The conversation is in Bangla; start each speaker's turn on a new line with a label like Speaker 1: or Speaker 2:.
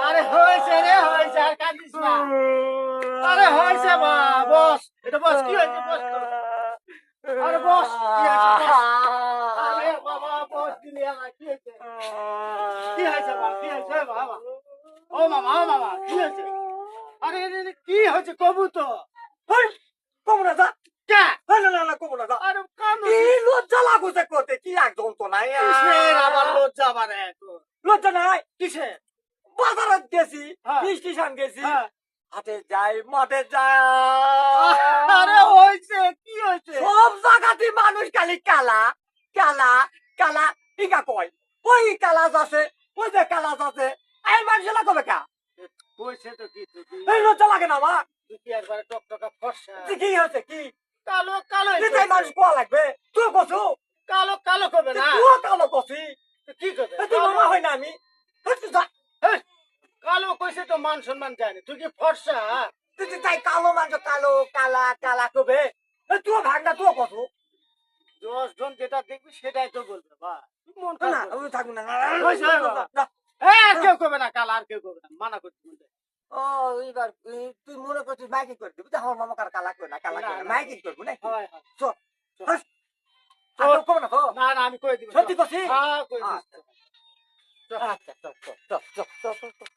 Speaker 1: আরে হয়েছে রে, হয়েছে, আর কাঁদিস না। আরে হয়েছে মা, বস, এটা বস, কি হয়েছে বস তো। আরে বস, কি হয়েছে বস। আরে বাবা বস দিলি আমার, কি হয়েছে, কি হয়েছে মা, কি হয়েছে বাবা। ও মামা, ও মামা, কি হয়েছে। আরে কি হয়েছে কবু তো।
Speaker 2: কমনা যা
Speaker 1: কে,
Speaker 2: না না না কমনা যা
Speaker 1: আরে কান্দো
Speaker 2: কি লজ্জা লাগুছে করতে কি একদম তো নাই
Speaker 1: কিসের আবার লজ্জা বাড়ে এখন।
Speaker 2: লজ্জা নাই
Speaker 1: কিসের।
Speaker 2: বাজারত গেছি
Speaker 1: হ্যাঁ।
Speaker 2: স্টেশন গেছি
Speaker 1: হ্যাঁ।
Speaker 2: হাটে যাই মাঠে যাই
Speaker 1: আরে হয়েছে, কি হয়েছে।
Speaker 2: সব জায়গাতে মানুষ খালি কালা কালা কালা টিকা কয় ওই কালাজ আছে ওই যে কালাজ আছে এই মানুষেরা কবে কা
Speaker 1: হয়েছে তো কি,
Speaker 2: এই লজ্জা লাগে না মা
Speaker 1: তুই কি একবারে টকটকা ফর্সা।
Speaker 2: কি হয়েছে কি
Speaker 1: কালো কালো
Speaker 2: এটাই মানুষ কোয়া লাগবে তুই কছু
Speaker 1: কালো কালো কবে না।
Speaker 2: তুই কালো কছি
Speaker 1: কি কবে
Speaker 2: তুই মামা হয় না আমি তুই যা
Speaker 1: কালো কইছে তো মান সম্মান যায় না, তুই কি ফর্সা।
Speaker 2: তুই তাই কালো মানুষ কালো কালা কালা কবে তুই ভাগ না তুই কছু
Speaker 1: 10 জন যেটা দেখবি সেটাই তো বলবে বা তুই মন
Speaker 2: না
Speaker 1: খারাপ
Speaker 2: আমি থাকবো না
Speaker 1: হয়েছে,
Speaker 2: না
Speaker 1: আর কেউ কবে না কালো, আর কেউ কবে না, মানা করছি বলতে।
Speaker 2: ও এবার তুই মনে করছিস মাইকিং করে দিবি আমার মামা কার কালা করে না কালা
Speaker 1: না,
Speaker 2: করে
Speaker 1: না।
Speaker 2: মাইকিং করবো না
Speaker 1: হয় হয়
Speaker 2: চল
Speaker 1: চল।
Speaker 2: হাস আর কবে না তো
Speaker 1: না না আমি কই দিব,
Speaker 2: সত্যি কছি
Speaker 1: হ্যাঁ কই দিস।
Speaker 2: আচ্ছা চল চল চল চল চল